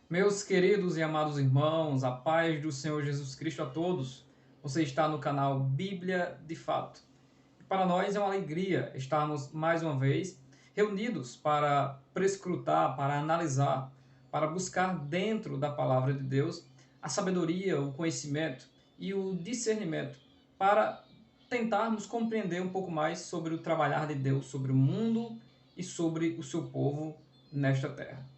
Meus queridos e amados irmãos, a paz do Senhor Jesus Cristo a todos. Você está no canal Bíblia de Fato. Para nós é uma alegria estarmos mais uma vez reunidos para prescrutar, para analisar, para buscar dentro da palavra de Deus a sabedoria, o conhecimento e o discernimento para tentarmos compreender um pouco mais sobre o trabalhar de Deus, sobre o mundo e sobre o seu povo nesta terra.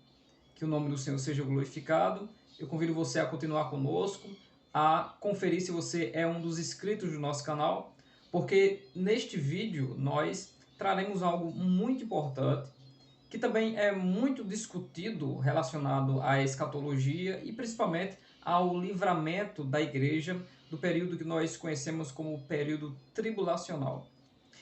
Que o nome do Senhor seja glorificado. Eu convido você a continuar conosco, a conferir se você é um dos inscritos do nosso canal, porque neste vídeo nós traremos algo muito importante, que também é muito discutido relacionado à escatologia e principalmente ao livramento da igreja do período que nós conhecemos como o período tribulacional.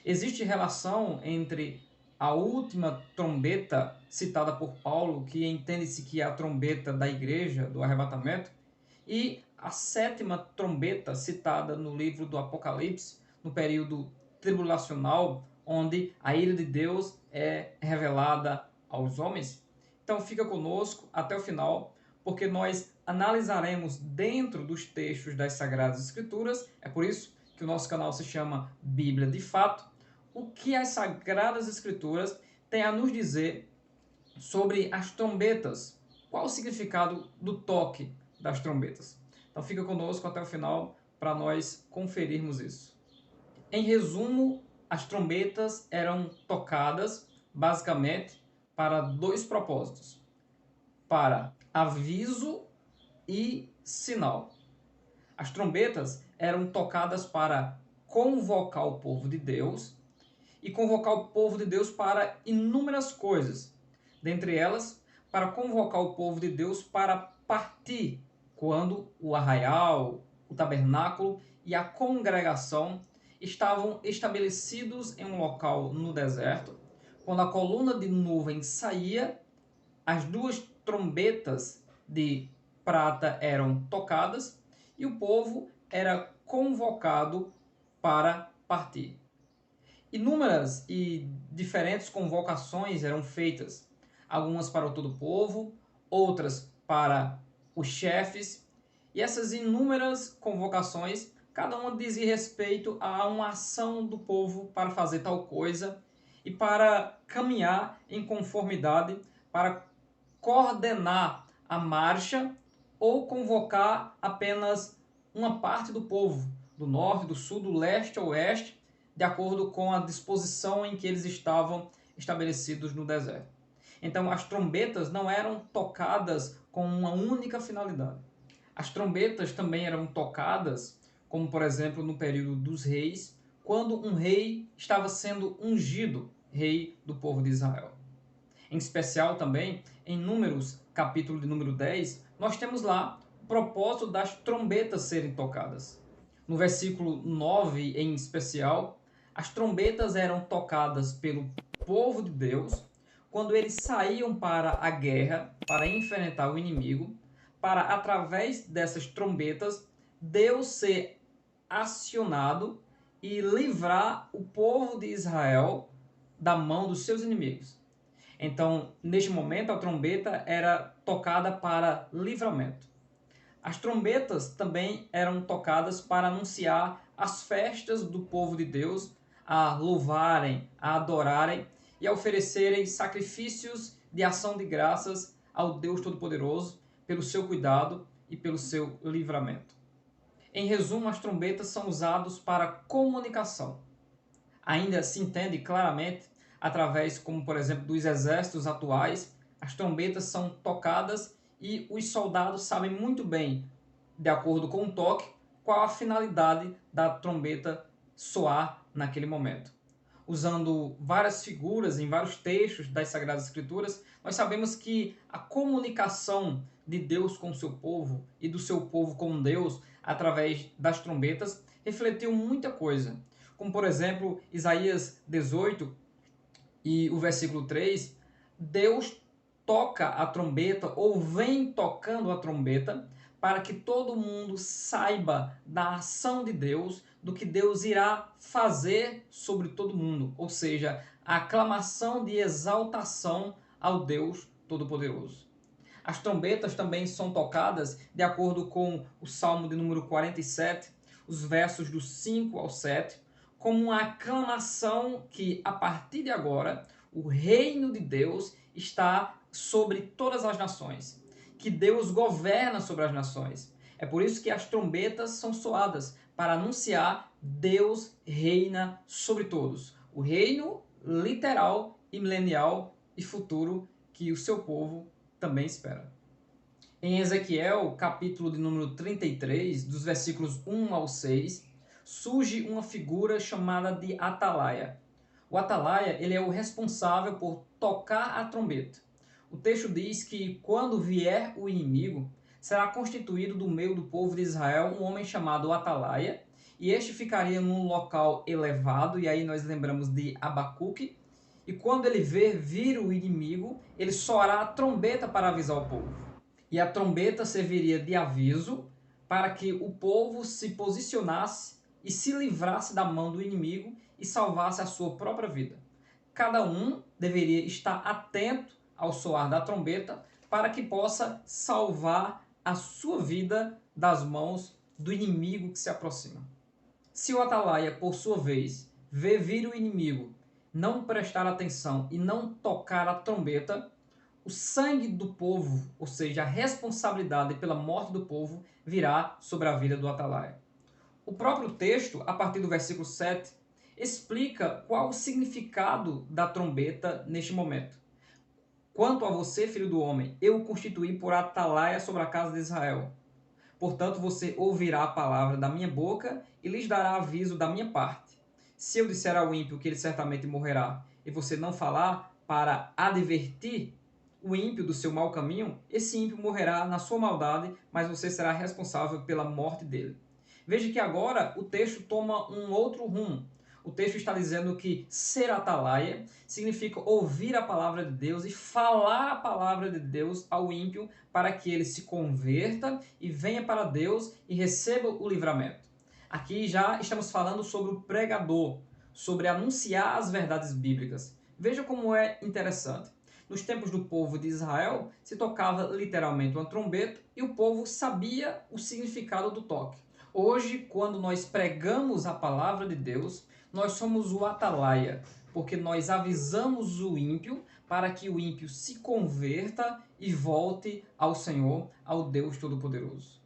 Existe relação entre a última trombeta citada por Paulo, que entende-se que é a trombeta da igreja, do arrebatamento, e a sétima trombeta citada no livro do Apocalipse, no período tribulacional, onde a ira de Deus é revelada aos homens? Então fica conosco até o final, porque nós analisaremos dentro dos textos das Sagradas Escrituras, é por isso que o nosso canal se chama Bíblia de Fato, o que as Sagradas Escrituras têm a nos dizer sobre as trombetas. Qual o significado do toque das trombetas? Então fica conosco até o final para nós conferirmos isso. Em resumo, as trombetas eram tocadas basicamente para dois propósitos: para aviso e sinal. As trombetas eram tocadas para convocar o povo de Deus e convocar o povo de Deus para inúmeras coisas. Dentre elas, para convocar o povo de Deus para partir, quando o arraial, o tabernáculo e a congregação estavam estabelecidos em um local no deserto. Quando a coluna de nuvem saía, as duas trombetas de prata eram tocadas e o povo era convocado para partir. Inúmeras e diferentes convocações eram feitas, algumas para todo o povo, outras para os chefes, e essas inúmeras convocações, cada uma dizia respeito a uma ação do povo para fazer tal coisa e para caminhar em conformidade, para coordenar a marcha ou convocar apenas uma parte do povo, do norte, do sul, do leste ao oeste, de acordo com a disposição em que eles estavam estabelecidos no deserto. Então, as trombetas não eram tocadas com uma única finalidade. As trombetas também eram tocadas, como por exemplo no período dos reis, quando um rei estava sendo ungido, rei do povo de Israel. Em especial também, em Números, capítulo de número 10, nós temos lá o propósito das trombetas serem tocadas. No versículo 9, em especial, as trombetas eram tocadas pelo povo de Deus quando eles saíam para a guerra, para enfrentar o inimigo, para, através dessas trombetas, Deus ser acionado e livrar o povo de Israel da mão dos seus inimigos. Então, neste momento, a trombeta era tocada para livramento. As trombetas também eram tocadas para anunciar as festas do povo de Deus, a louvarem, a adorarem e a oferecerem sacrifícios de ação de graças ao Deus Todo-Poderoso pelo seu cuidado e pelo seu livramento. Em resumo, as trombetas são usadas para comunicação. Ainda se entende claramente através, como por exemplo, dos exércitos atuais, as trombetas são tocadas e os soldados sabem muito bem, de acordo com o toque, qual a finalidade da trombeta soar naquele momento. Usando várias figuras em vários textos das Sagradas Escrituras, nós sabemos que a comunicação de Deus com o seu povo e do seu povo com Deus através das trombetas refletiu muita coisa. Como por exemplo, Isaías 18 e o versículo 3, Deus toca a trombeta ou vem tocando a trombeta para que todo mundo saiba da ação de Deus, do que Deus irá fazer sobre todo mundo, ou seja, a aclamação de exaltação ao Deus Todo-Poderoso. As trombetas também são tocadas de acordo com o Salmo de número 47, os versos do 5 ao 7, como uma aclamação que, a partir de agora, o reino de Deus está sobre todas as nações, que Deus governa sobre as nações. É por isso que as trombetas são soadas, para anunciar Deus reina sobre todos. O reino literal e milenial e futuro que o seu povo também espera. Em Ezequiel, capítulo de número 33, dos versículos 1 ao 6, surge uma figura chamada de atalaia. O atalaia, ele é o responsável por tocar a trombeta. O texto diz que quando vier o inimigo, será constituído do meio do povo de Israel um homem chamado atalaia, e este ficaria num local elevado, e aí nós lembramos de Abacuque, e quando ele vir o inimigo, ele soará a trombeta para avisar o povo. E a trombeta serviria de aviso para que o povo se posicionasse e se livrasse da mão do inimigo e salvasse a sua própria vida. Cada um deveria estar atento ao soar da trombeta para que possa salvar a sua vida das mãos do inimigo que se aproxima. Se o atalaia, por sua vez, vê vir o inimigo, não prestar atenção e não tocar a trombeta, o sangue do povo, ou seja, a responsabilidade pela morte do povo, virá sobre a vida do atalaia. O próprio texto, a partir do versículo 7, explica qual o significado da trombeta neste momento. Quanto a você, filho do homem, eu o constituí por atalaia sobre a casa de Israel. Portanto, você ouvirá a palavra da minha boca e lhes dará aviso da minha parte. Se eu disser ao ímpio que ele certamente morrerá, e você não falar para advertir o ímpio do seu mau caminho, esse ímpio morrerá na sua maldade, mas você será responsável pela morte dele. Veja que agora o texto toma um outro rumo. O texto está dizendo que ser atalaia significa ouvir a palavra de Deus e falar a palavra de Deus ao ímpio para que ele se converta e venha para Deus e receba o livramento. Aqui já estamos falando sobre o pregador, sobre anunciar as verdades bíblicas. Veja como é interessante. Nos tempos do povo de Israel, se tocava literalmente uma trombeta e o povo sabia o significado do toque. Hoje, quando nós pregamos a palavra de Deus, nós somos o atalaia, porque nós avisamos o ímpio para que o ímpio se converta e volte ao Senhor, ao Deus Todo-Poderoso.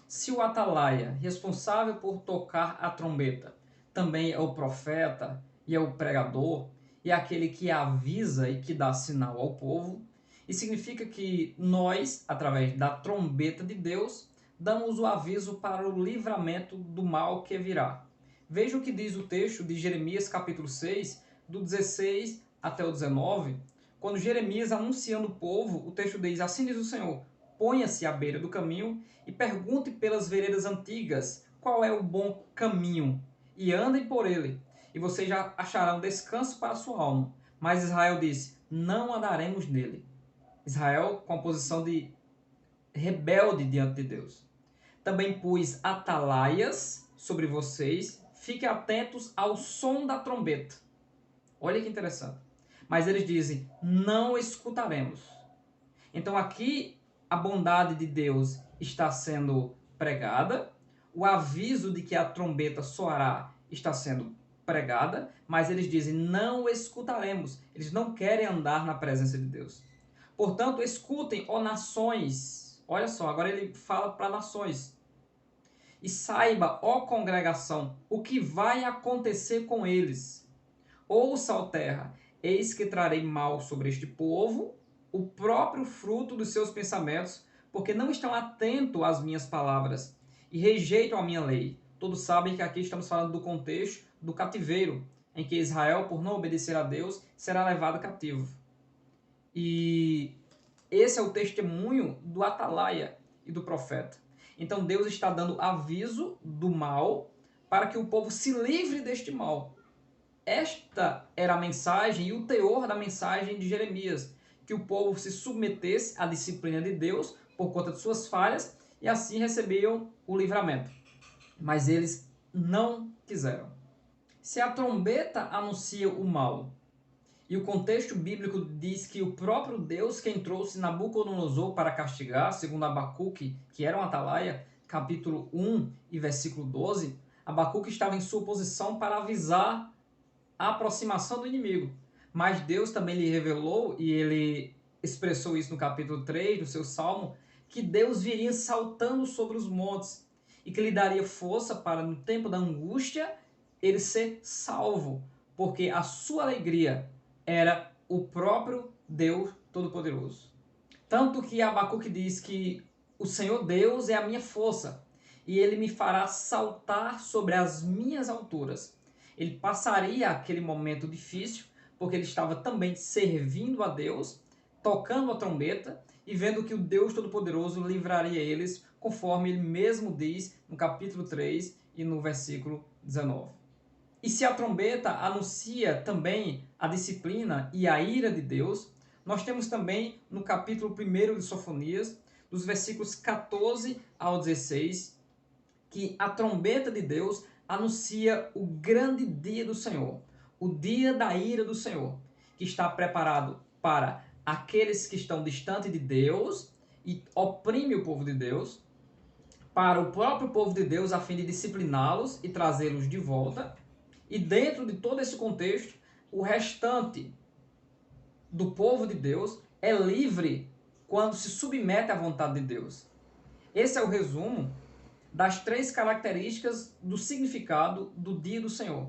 Se o atalaia, responsável por tocar a trombeta, também é o profeta e é o pregador, e é aquele que avisa e que dá sinal ao povo, e significa que nós, através da trombeta de Deus, damos o aviso para o livramento do mal que virá. Veja o que diz o texto de Jeremias capítulo 6, do 16 até o 19, quando Jeremias anunciando o povo, o texto diz: assim diz o Senhor, ponha-se à beira do caminho e pergunte pelas veredas antigas qual é o bom caminho, e andem por ele, e vocês já acharão descanso para a sua alma. Mas Israel disse, não andaremos nele. Israel com a posição de rebelde diante de Deus. Também pus atalaias sobre vocês, fiquem atentos ao som da trombeta. Olha que interessante. Mas eles dizem, não escutaremos. Então aqui a bondade de Deus está sendo pregada, o aviso de que a trombeta soará está sendo pregada, mas eles dizem, não escutaremos. Eles não querem andar na presença de Deus. Portanto, escutem, ó nações. Olha só, agora ele fala para nações. E saiba, ó congregação, o que vai acontecer com eles. Ouça, ó terra, eis que trarei mal sobre este povo, o próprio fruto dos seus pensamentos, porque não estão atentos às minhas palavras e rejeitam a minha lei. Todos sabem que aqui estamos falando do contexto do cativeiro, em que Israel, por não obedecer a Deus, será levado cativo. E esse é o testemunho do atalaia e do profeta. Então Deus está dando aviso do mal para que o povo se livre deste mal. Esta era a mensagem e o teor da mensagem de Jeremias, que o povo se submetesse à disciplina de Deus por conta de suas falhas e assim recebiam o livramento. Mas eles não quiseram. Se a trombeta anuncia o mal E o contexto bíblico diz que o próprio Deus quem trouxe Nabucodonosor para castigar, segundo Abacuque, que era um atalaia, capítulo 1 e versículo 12, Abacuque estava em sua posição para avisar a aproximação do inimigo. Mas Deus também lhe revelou, e ele expressou isso no capítulo 3 do seu salmo, que Deus viria saltando sobre os montes e que lhe daria força para, no tempo da angústia, ele ser salvo, porque a sua alegria era o próprio Deus Todo-Poderoso. Tanto que Abacuque diz que o Senhor Deus é a minha força e ele me fará saltar sobre as minhas alturas. Ele passaria aquele momento difícil, porque ele estava também servindo a Deus, tocando a trombeta e vendo que o Deus Todo-Poderoso livraria eles, conforme ele mesmo diz no capítulo 3 e no versículo 19. E se a trombeta anuncia também a disciplina e a ira de Deus, nós temos também no capítulo 1 de Sofonias, dos versículos 14 ao 16, que a trombeta de Deus anuncia o grande dia do Senhor, o dia da ira do Senhor, que está preparado para aqueles que estão distantes de Deus e oprime o povo de Deus, para o próprio povo de Deus a fim de discipliná-los e trazê-los de volta. E dentro de todo esse contexto, o restante do povo de Deus é livre quando se submete à vontade de Deus. Esse é o resumo das 3 características do significado do dia do Senhor.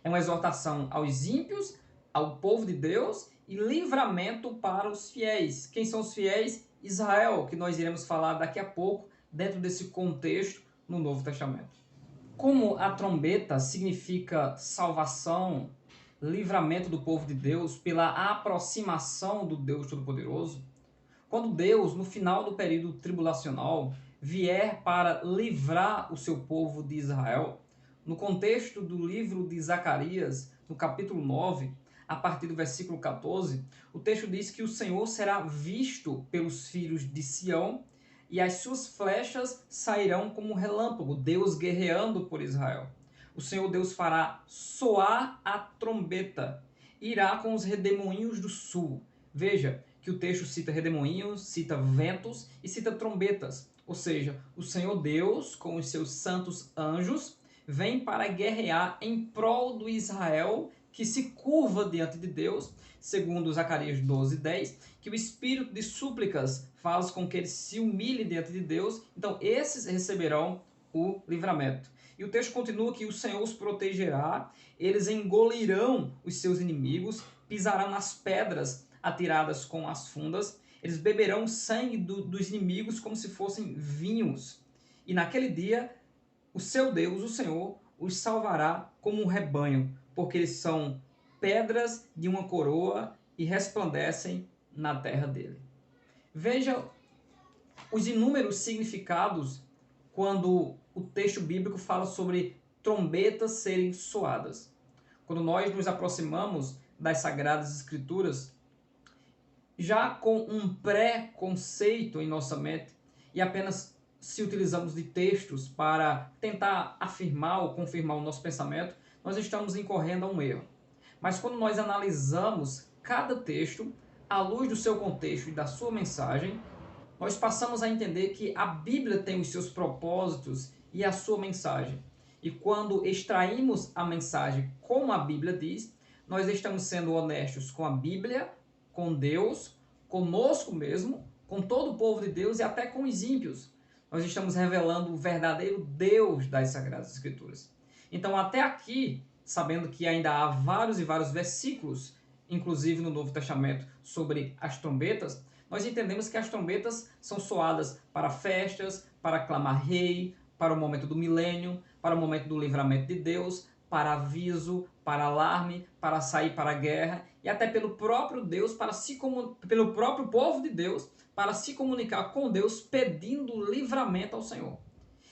É uma exortação aos ímpios, ao povo de Deus e livramento para os fiéis. Quem são os fiéis? Israel, que nós iremos falar daqui a pouco dentro desse contexto no Novo Testamento. Como a trombeta significa salvação, livramento do povo de Deus pela aproximação do Deus Todo-Poderoso, quando Deus, no final do período tribulacional, vier para livrar o seu povo de Israel, no contexto do livro de Zacarias, no capítulo 9, a partir do versículo 14, o texto diz que o Senhor será visto pelos filhos de Sião e as suas flechas sairão como um relâmpago, Deus guerreando por Israel. O Senhor Deus fará soar a trombeta, irá com os redemoinhos do sul. Veja que o texto cita redemoinhos, cita ventos e cita trombetas. Ou seja, o Senhor Deus, com os seus santos anjos, vem para guerrear em prol do Israel que se curva diante de Deus, segundo Zacarias 12:10, que o espírito de súplicas faz com que ele se humilhe diante de Deus. Então, esses receberão o livramento. E o texto continua que o Senhor os protegerá, eles engolirão os seus inimigos, pisarão nas pedras atiradas com as fundas, eles beberão o sangue dos inimigos como se fossem vinhos. E naquele dia, o seu Deus, o Senhor, os salvará como um rebanho, porque eles são pedras de uma coroa e resplandecem na terra dele. Veja os inúmeros significados quando o texto bíblico fala sobre trombetas serem soadas. Quando nós nos aproximamos das Sagradas Escrituras, já com um pré-conceito em nossa mente e apenas se utilizamos de textos para tentar afirmar ou confirmar o nosso pensamento, nós estamos incorrendo a um erro. Mas quando nós analisamos cada texto à luz do seu contexto e da sua mensagem, nós passamos a entender que a Bíblia tem os seus propósitos e a sua mensagem. E quando extraímos a mensagem como a Bíblia diz, nós estamos sendo honestos com a Bíblia, com Deus, conosco mesmo, com todo o povo de Deus e até com os ímpios. Nós estamos revelando o verdadeiro Deus das Sagradas Escrituras. Então, até aqui, sabendo que ainda há vários e vários versículos, inclusive no Novo Testamento, sobre as trombetas, nós entendemos que as trombetas são soadas para festas, para aclamar rei, para o momento do milênio, para o momento do livramento de Deus, para aviso, para alarme, para sair para a guerra e até pelo próprio Deus, pelo próprio povo de Deus, para se comunicar com Deus pedindo livramento ao Senhor.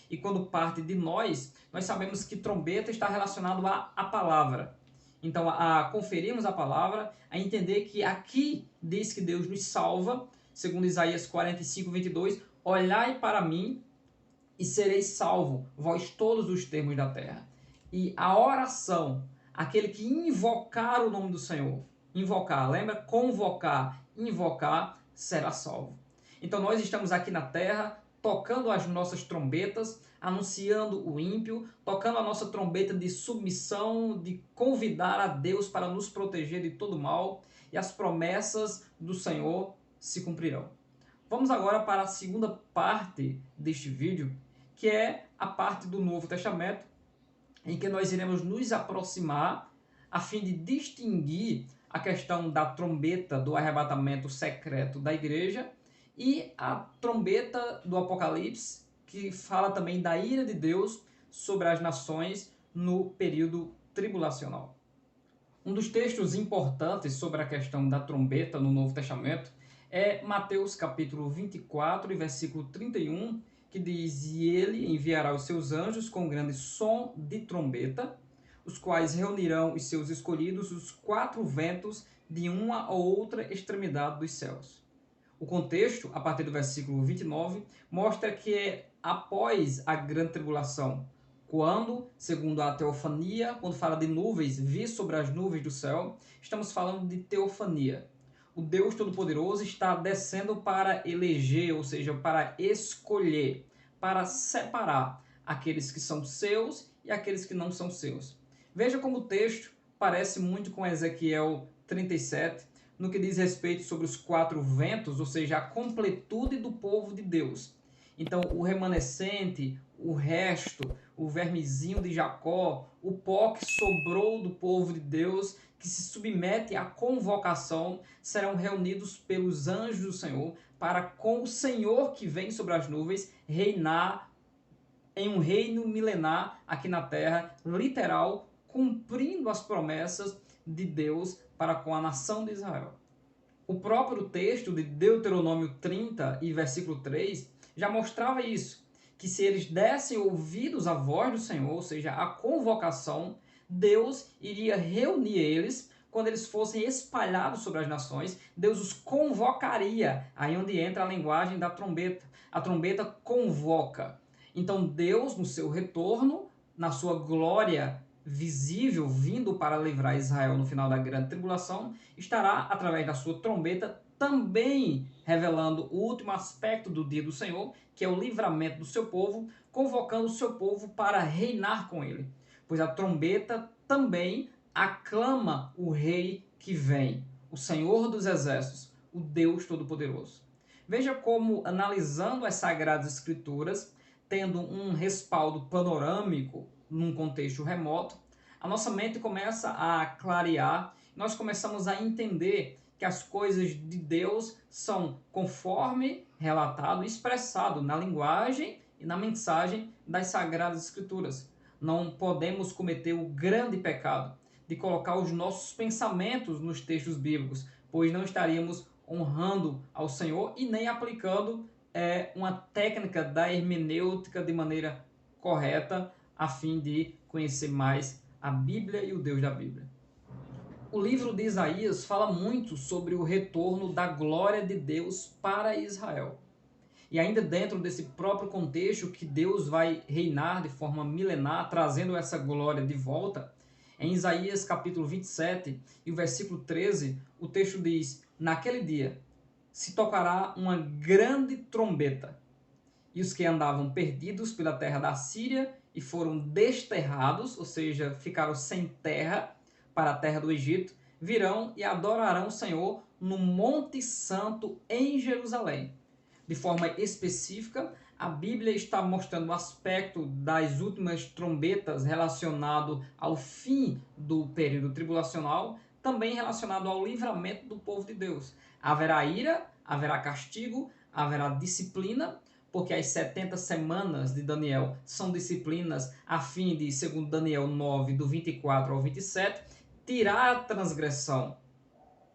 E quando parte de nós sabemos que trombeta está relacionado à palavra. Então, a conferirmos a palavra, a entender que aqui diz que Deus nos salva, segundo Isaías 45:22, olhai para mim e sereis salvo, vós todos os termos da terra. E a oração, aquele que invocar o nome do Senhor, invocar. Lembra? Convocar, invocar, será salvo. Então nós estamos aqui na terra, tocando as nossas trombetas, anunciando o ímpio, tocando a nossa trombeta de submissão, de convidar a Deus para nos proteger de todo mal, e as promessas do Senhor se cumprirão. Vamos agora para a segunda parte deste vídeo, que é a parte do Novo Testamento, em que nós iremos nos aproximar a fim de distinguir a questão da trombeta do arrebatamento secreto da igreja e a trombeta do Apocalipse, que fala também da ira de Deus sobre as nações no período tribulacional. Um dos textos importantes sobre a questão da trombeta no Novo Testamento é Mateus capítulo 24 e versículo 31, que diz: "E ele enviará os seus anjos com grande som de trombeta, os quais reunirão os seus escolhidos os quatro ventos de uma ou outra extremidade dos céus." O contexto, a partir do versículo 29, mostra que é após a grande tribulação, quando, segundo a teofania, quando fala de nuvens, vir sobre as nuvens do céu, estamos falando de teofania. O Deus Todo-Poderoso está descendo para eleger, ou seja, para escolher, para separar aqueles que são seus e aqueles que não são seus. Veja como o texto parece muito com Ezequiel 37, no que diz respeito sobre os quatro ventos, ou seja, a completude do povo de Deus. Então, o remanescente, o resto, o vermezinho de Jacó, o pó que sobrou do povo de Deus, que se submete à convocação, serão reunidos pelos anjos do Senhor, para com o Senhor que vem sobre as nuvens, reinar em um reino milenar aqui na terra, literal, cumprindo as promessas de Deus para com a nação de Israel. O próprio texto de Deuteronômio 30 e versículo 3 já mostrava isso, que se eles dessem ouvidos à voz do Senhor, ou seja, à convocação, Deus iria reunir eles quando eles fossem espalhados sobre as nações. Deus os convocaria, aí onde entra a linguagem da trombeta. A trombeta convoca. Então Deus, no seu retorno, na sua glória visível, vindo para livrar Israel no final da grande tribulação, estará, através da sua trombeta, também revelando o último aspecto do dia do Senhor, que é o livramento do seu povo, convocando o seu povo para reinar com ele. Pois a trombeta também aclama o rei que vem, o Senhor dos exércitos, o Deus Todo-Poderoso. Veja como, analisando as Sagradas Escrituras, tendo um respaldo panorâmico num contexto remoto, a nossa mente começa a clarear, nós começamos a entender que as coisas de Deus são conforme relatado e expressado na linguagem e na mensagem das Sagradas Escrituras. Não podemos cometer o grande pecado de colocar os nossos pensamentos nos textos bíblicos, pois não estaríamos honrando ao Senhor e nem aplicando uma técnica da hermenêutica de maneira correta, a fim de conhecer mais a Bíblia e o Deus da Bíblia. O livro de Isaías fala muito sobre o retorno da glória de Deus para Israel. E ainda dentro desse próprio contexto que Deus vai reinar de forma milenar, trazendo essa glória de volta, em Isaías capítulo 27 e o versículo 13, o texto diz: "Naquele dia se tocará uma grande trombeta, e os que andavam perdidos pela terra da Síria e foram desterrados", ou seja, ficaram sem terra, para a terra do Egito, virão e adorarão o Senhor no Monte Santo em Jerusalém. De forma específica, a Bíblia está mostrando o aspecto das últimas trombetas relacionado ao fim do período tribulacional, também relacionado ao livramento do povo de Deus. Haverá ira, haverá castigo, haverá disciplina, porque as 70 semanas de Daniel são disciplinas a fim de, segundo Daniel 9, do 24 ao 27, tirar a transgressão,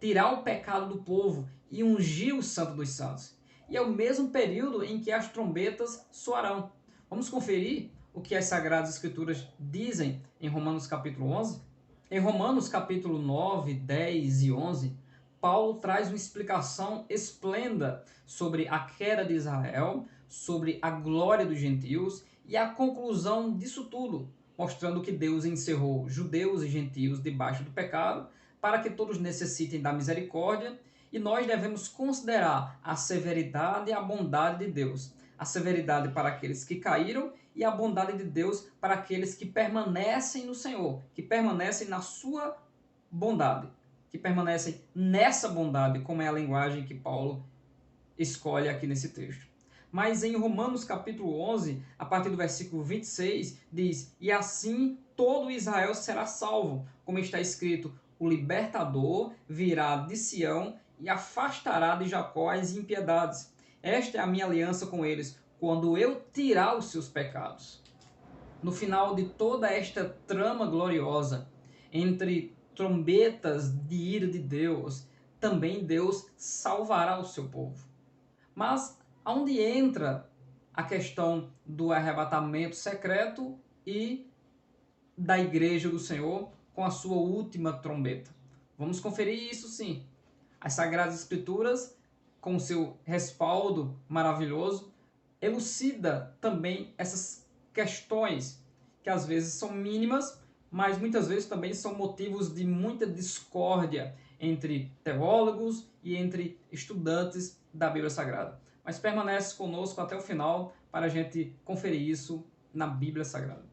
tirar o pecado do povo e ungir o Santo dos Santos. E é o mesmo período em que as trombetas soarão. Vamos conferir o que as Sagradas Escrituras dizem em Romanos capítulo 11? Em Romanos capítulo 9, 10 e 11, Paulo traz uma explicação esplêndida sobre a queda de Israel, sobre a glória dos gentios e a conclusão disso tudo, mostrando que Deus encerrou judeus e gentios debaixo do pecado, para que todos necessitem da misericórdia, e nós devemos considerar a severidade e a bondade de Deus. A severidade para aqueles que caíram e a bondade de Deus para aqueles que permanecem no Senhor, que permanecem na sua bondade, que permanecem nessa bondade, como é a linguagem que Paulo escolhe aqui nesse texto. Mas em Romanos capítulo 11, a partir do versículo 26, diz: "E assim todo Israel será salvo, como está escrito, o libertador virá de Sião e afastará de Jacó as impiedades. Esta é a minha aliança com eles, quando eu tirar os seus pecados." No final de toda esta trama gloriosa, entre trombetas de ira de Deus, também Deus salvará o seu povo. Mas onde entra a questão do arrebatamento secreto e da igreja do Senhor com a sua última trombeta? Vamos conferir isso sim. As Sagradas Escrituras, com o seu respaldo maravilhoso, elucida também essas questões que às vezes são mínimas, mas muitas vezes também são motivos de muita discórdia entre teólogos e entre estudantes da Bíblia Sagrada. Mas permanece conosco até o final para a gente conferir isso na Bíblia Sagrada.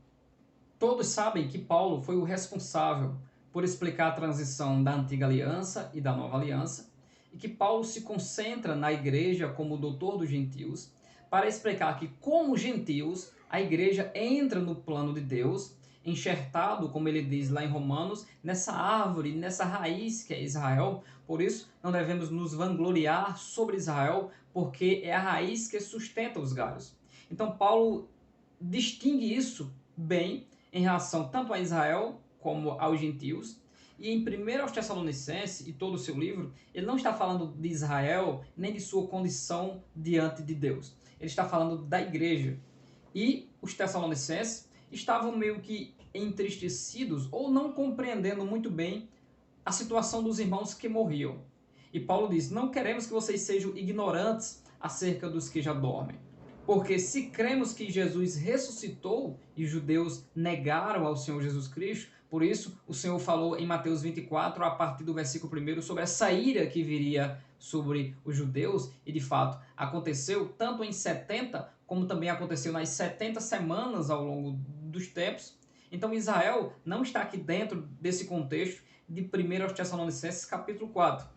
Todos sabem que Paulo foi o responsável por explicar a transição da antiga aliança e da nova aliança, e que Paulo se concentra na igreja como doutor dos gentios, para explicar que, como gentios, a igreja entra no plano de Deus, enxertado, como ele diz lá em Romanos, nessa árvore, nessa raiz que é Israel. Por isso, não devemos nos vangloriar sobre Israel, porque é a raiz que sustenta os galhos. Então, Paulo distingue isso bem em relação tanto a Israel como aos gentios. E em 1 Tessalonicenses, e todo o seu livro, ele não está falando de Israel, nem de sua condição diante de Deus. Ele está falando da igreja. E os tessalonicenses estavam meio que entristecidos ou não compreendendo muito bem a situação dos irmãos que morriam. E Paulo diz: "Não queremos que vocês sejam ignorantes acerca dos que já dormem. Porque se cremos que Jesus ressuscitou e os judeus negaram ao Senhor Jesus Cristo, por isso o Senhor falou em Mateus 24, a partir do versículo 1, sobre essa ira que viria sobre os judeus, e de fato aconteceu tanto em 70, como também aconteceu nas 70 semanas ao longo dos tempos. Então Israel não está aqui dentro desse contexto de 1 Tessalonicenses capítulo 4.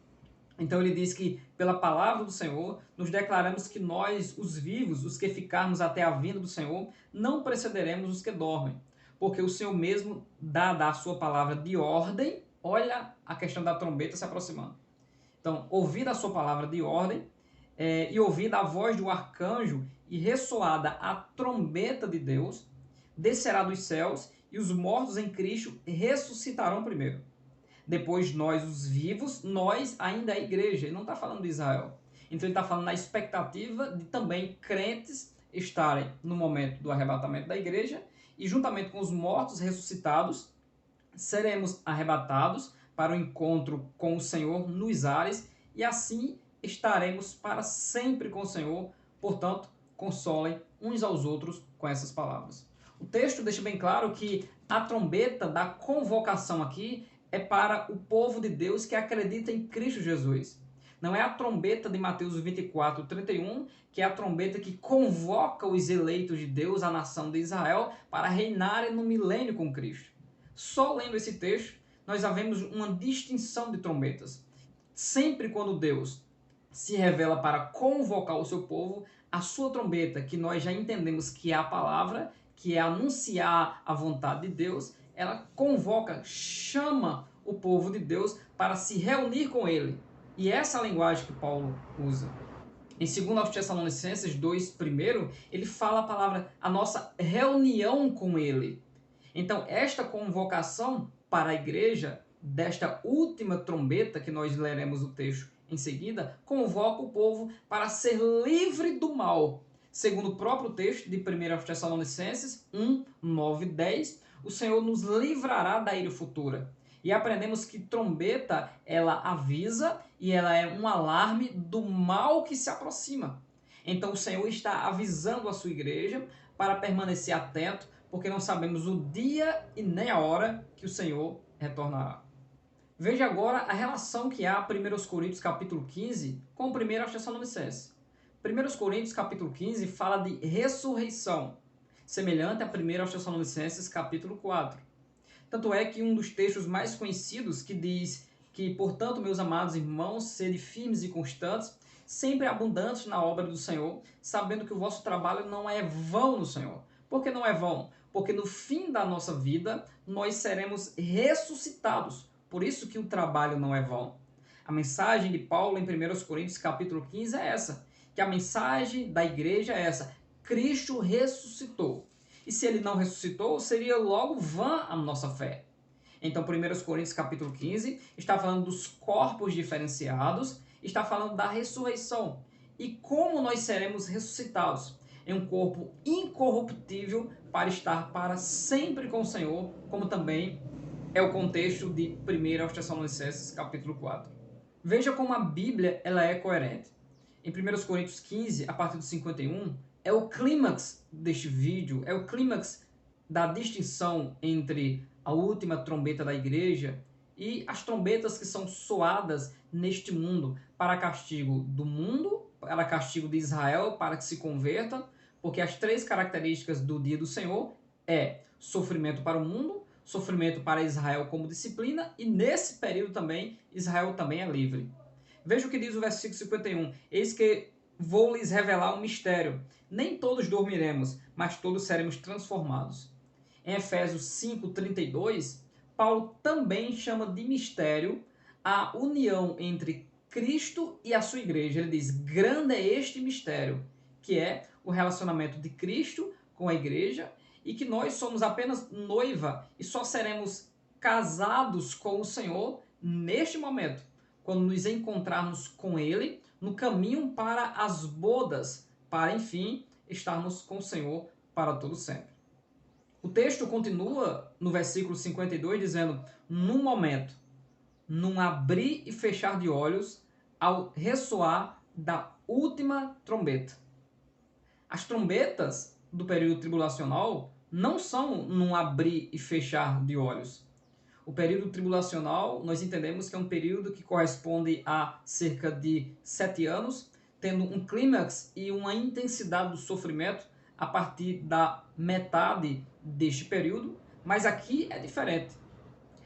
Então ele diz que, pela palavra do Senhor, nos declaramos que nós, os vivos, os que ficarmos até a vinda do Senhor, não precederemos os que dormem. Porque o Senhor mesmo dá a sua palavra de ordem. Olha a questão da trombeta se aproximando. Então, ouvida a sua palavra de ordem, e ouvida a voz do arcanjo, e ressoada a trombeta de Deus, descerá dos céus, e os mortos em Cristo ressuscitarão primeiro. Depois nós, os vivos, nós ainda a igreja. Ele não está falando de Israel. Então ele está falando na expectativa de também crentes estarem no momento do arrebatamento da igreja, e juntamente com os mortos ressuscitados, seremos arrebatados para o encontro com o Senhor nos ares, e assim estaremos para sempre com o Senhor. Portanto, consolem uns aos outros com essas palavras. O texto deixa bem claro que a trombeta da convocação aqui é para o povo de Deus que acredita em Cristo Jesus. Não é a trombeta de Mateus 24, 31, que é a trombeta que convoca os eleitos de Deus, a nação de Israel, para reinarem no milênio com Cristo. Só lendo esse texto, nós havemos uma distinção de trombetas. Sempre quando Deus se revela para convocar o seu povo, a sua trombeta, que nós já entendemos que é a palavra, que é anunciar a vontade de Deus, ela convoca, chama o povo de Deus para se reunir com ele. E essa é a linguagem que Paulo usa. Em 2 Tessalonicenses 2, primeiro, ele fala a palavra, a nossa reunião com ele. Então, esta convocação para a igreja, desta última trombeta, que nós leremos o texto em seguida, convoca o povo para ser livre do mal. Segundo o próprio texto de 1 Tessalonicenses 1, 9 e 10, o Senhor nos livrará da ira futura. E aprendemos que trombeta, ela avisa e ela é um alarme do mal que se aproxima. Então o Senhor está avisando a sua igreja para permanecer atento, porque não sabemos o dia e nem a hora que o Senhor retornará. Veja agora a relação que há 1 Coríntios capítulo 15 com 1 Tessalonicenses. 1 Coríntios capítulo 15 fala de ressurreição, semelhante a 1 Tessalonicenses capítulo 4. Tanto é que um dos textos mais conhecidos que diz que, portanto, meus amados irmãos, sede firmes e constantes, sempre abundantes na obra do Senhor, sabendo que o vosso trabalho não é vão no Senhor. Por que não é vão? Porque no fim da nossa vida nós seremos ressuscitados. Por isso que o trabalho não é vão. A mensagem de Paulo em 1 Coríntios capítulo 15 é essa, que a mensagem da igreja é essa: Cristo ressuscitou. E se ele não ressuscitou, seria logo vã a nossa fé. Então, 1 Coríntios capítulo 15 está falando dos corpos diferenciados, está falando da ressurreição e como nós seremos ressuscitados em um corpo incorruptível para estar para sempre com o Senhor, como também é o contexto de 1 Tessalonicenses capítulo 4. Veja como a Bíblia ela é coerente. Em 1 Coríntios 15, a partir do 51, é o clímax deste vídeo, é o clímax da distinção entre a última trombeta da igreja e as trombetas que são soadas neste mundo para castigo do mundo, para castigo de Israel, para que se converta, porque as três características do dia do Senhor é sofrimento para o mundo, sofrimento para Israel como disciplina, e nesse período também, Israel também é livre. Veja o que diz o versículo 51. Eis que vou lhes revelar um mistério. Nem todos dormiremos, mas todos seremos transformados. Em Efésios 5:32, Paulo também chama de mistério a união entre Cristo e a sua igreja. Ele diz: grande é este mistério, que é o relacionamento de Cristo com a igreja, e que nós somos apenas noiva e só seremos casados com o Senhor neste momento, quando nos encontrarmos com Ele no caminho para as bodas, para enfim estarmos com o Senhor para todo sempre. O texto continua no versículo 52 dizendo: num momento, num abrir e fechar de olhos, ao ressoar da última trombeta. As trombetas do período tribulacional não são num abrir e fechar de olhos. O período tribulacional, nós entendemos que é um período que corresponde a cerca de 7 anos, tendo um clímax e uma intensidade do sofrimento a partir da metade deste período, mas aqui é diferente.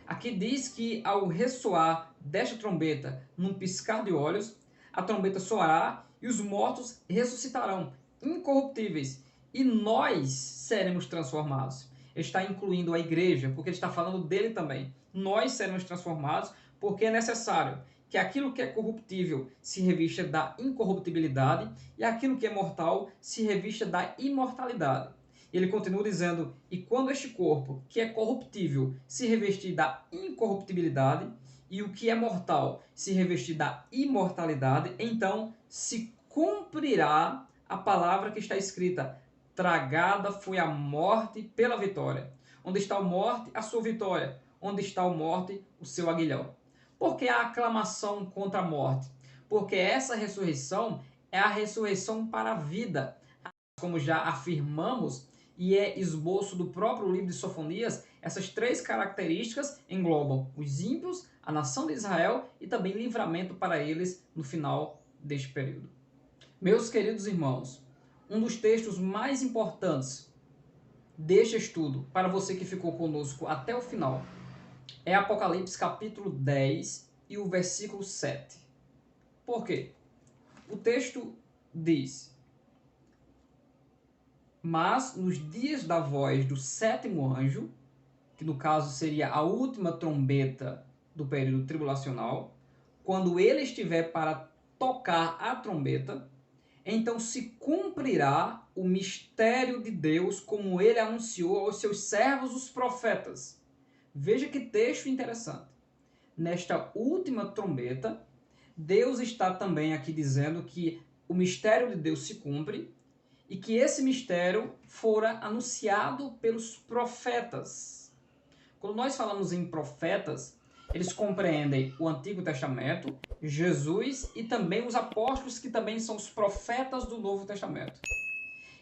Aqui diz que ao ressoar desta trombeta, num piscar de olhos, a trombeta soará e os mortos ressuscitarão, incorruptíveis, e nós seremos transformados. Ele está incluindo a igreja, porque ele está falando dele também. Nós seremos transformados porque é necessário que aquilo que é corruptível se revista da incorruptibilidade e aquilo que é mortal se revista da imortalidade. Ele continua dizendo: e quando este corpo, que é corruptível, se revestir da incorruptibilidade, e o que é mortal se revestir da imortalidade, então se cumprirá a palavra que está escrita: tragada foi a morte pela vitória. Onde está a morte, a sua vitória. Onde está a morte, o seu aguilhão. Por que a aclamação contra a morte? Porque essa ressurreição é a ressurreição para a vida. Como já afirmamos, e é esboço do próprio livro de Sofonias, essas três características englobam os ímpios, a nação de Israel e também livramento para eles no final deste período. Meus queridos irmãos, um dos textos mais importantes deste estudo, para você que ficou conosco até o final, é Apocalipse capítulo 10 e o versículo 7. Por quê? O texto diz: mas nos dias da voz do sétimo anjo, que no caso seria a última trombeta do período tribulacional, quando ele estiver para tocar a trombeta, então se cumprirá o mistério de Deus, como ele anunciou aos seus servos os profetas. Veja que texto interessante. Nesta última trombeta, Deus está também aqui dizendo que o mistério de Deus se cumpre e que esse mistério fora anunciado pelos profetas. Quando nós falamos em profetas, eles compreendem o Antigo Testamento, Jesus e também os apóstolos, que também são os profetas do Novo Testamento.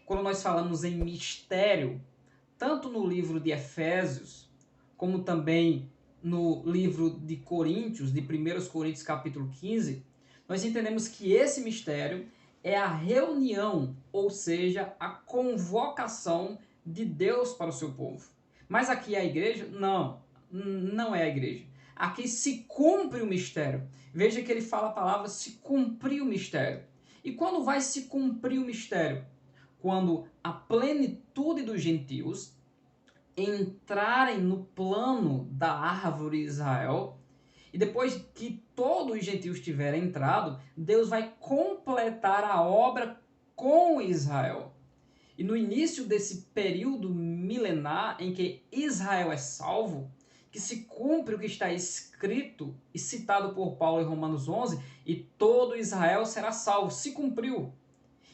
Quando nós falamos em mistério, tanto no livro de Efésios, como também no livro de Coríntios, de 1 Coríntios capítulo 15, nós entendemos que esse mistério é a reunião, ou seja, a convocação de Deus para o seu povo. Mas aqui é a igreja? Não, não é a igreja. Aqui se cumpre o mistério. Veja que ele fala a palavra se cumprir o mistério. E quando vai se cumprir o mistério? Quando a plenitude dos gentios entrarem no plano da árvore Israel, e depois que todos os gentios tiverem entrado, Deus vai completar a obra com Israel. E no início desse período milenar em que Israel é salvo, que se cumpre o que está escrito e citado por Paulo em Romanos 11, e todo Israel será salvo. Se cumpriu.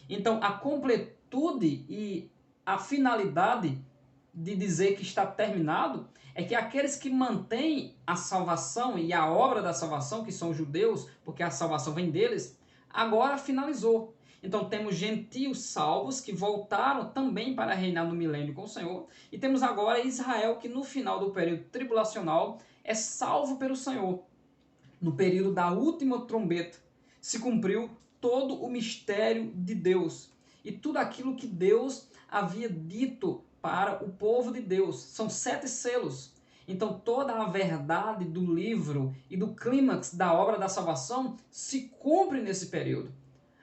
Então, a completude e a finalidade de dizer que está terminado é que aqueles que mantêm a salvação e a obra da salvação, que são os judeus, porque a salvação vem deles, agora finalizou. Então temos gentios salvos que voltaram também para reinar no milênio com o Senhor, e temos agora Israel que no final do período tribulacional é salvo pelo Senhor. No período da última trombeta se cumpriu todo o mistério de Deus e tudo aquilo que Deus havia dito para o povo de Deus. São 7 selos. Então toda a verdade do livro e do clímax da obra da salvação se cumpre nesse período.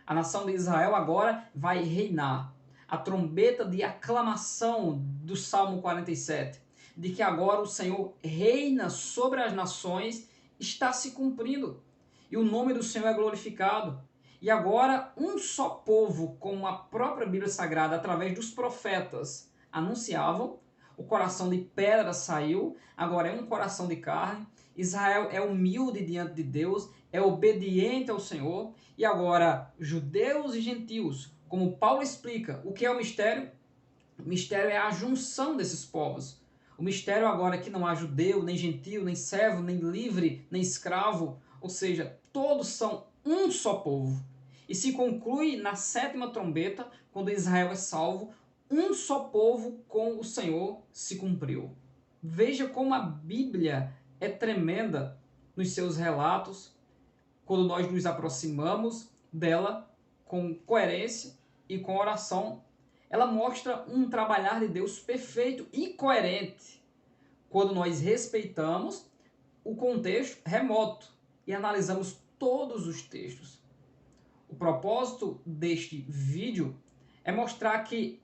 A nação de Israel agora vai reinar. A trombeta de aclamação do Salmo 47, de que agora o Senhor reina sobre as nações, está se cumprindo. E o nome do Senhor é glorificado. E agora um só povo, como a própria Bíblia Sagrada, através dos profetas, anunciavam, o coração de pedra saiu, agora é um coração de carne. Israel é humilde diante de Deus, é obediente ao Senhor, e agora judeus e gentios, como Paulo explica, o que é o mistério? O mistério é a junção desses povos. O mistério agora é que não há judeu, nem gentio, nem servo, nem livre, nem escravo, ou seja, todos são um só povo. E se conclui na 7ª trombeta, quando Israel é salvo, um só povo com o Senhor se cumpriu. Veja como a Bíblia é tremenda nos seus relatos, quando nós nos aproximamos dela com coerência e com oração. Ela mostra um trabalhar de Deus perfeito e coerente, quando nós respeitamos o contexto remoto e analisamos todos os textos. O propósito deste vídeo é mostrar que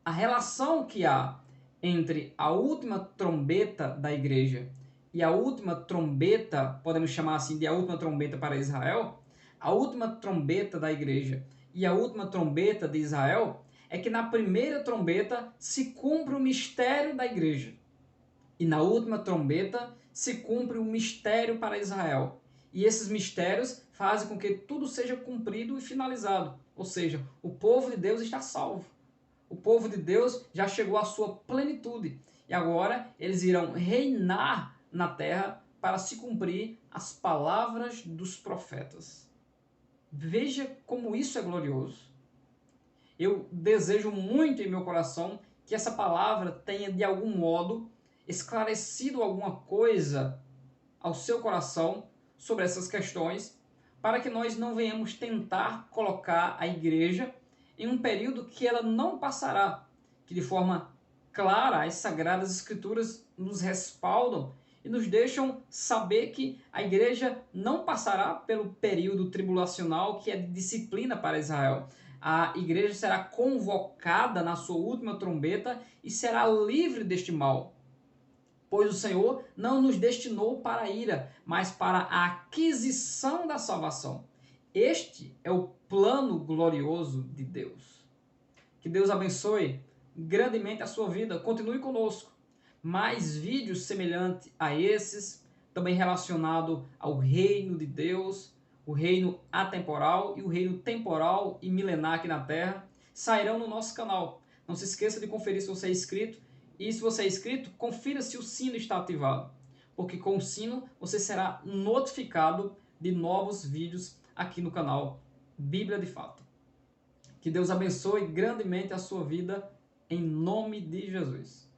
a relação que há entre a última trombeta da igreja e a última trombeta, podemos chamar assim de a última trombeta para Israel, a última trombeta da igreja e a última trombeta de Israel, é que na primeira trombeta se cumpre o mistério da igreja. E na última trombeta se cumpre o mistério para Israel. E esses mistérios fazem com que tudo seja cumprido e finalizado. Ou seja, o povo de Deus está salvo. O povo de Deus já chegou à sua plenitude. E agora eles irão reinar na terra para se cumprir as palavras dos profetas. Veja como isso é glorioso. Eu desejo muito em meu coração que essa palavra tenha de algum modo esclarecido alguma coisa ao seu coração sobre essas questões, para que nós não venhamos tentar colocar a igreja em um período que ela não passará, que de forma clara as Sagradas Escrituras nos respaldam e nos deixam saber que a igreja não passará pelo período tribulacional que é de disciplina para Israel. A igreja será convocada na sua última trombeta e será livre deste mal, pois o Senhor não nos destinou para a ira, mas para a aquisição da salvação. Este é o plano glorioso de Deus. Que Deus abençoe grandemente a sua vida. Continue conosco. Mais vídeos semelhantes a esses, também relacionado ao reino de Deus, o reino atemporal e o reino temporal e milenar aqui na Terra, sairão no nosso canal. Não se esqueça de conferir se você é inscrito. E se você é inscrito, confira se o sino está ativado, porque com o sino você será notificado de novos vídeos aqui no canal Bíblia de Fato. Que Deus abençoe grandemente a sua vida, em nome de Jesus.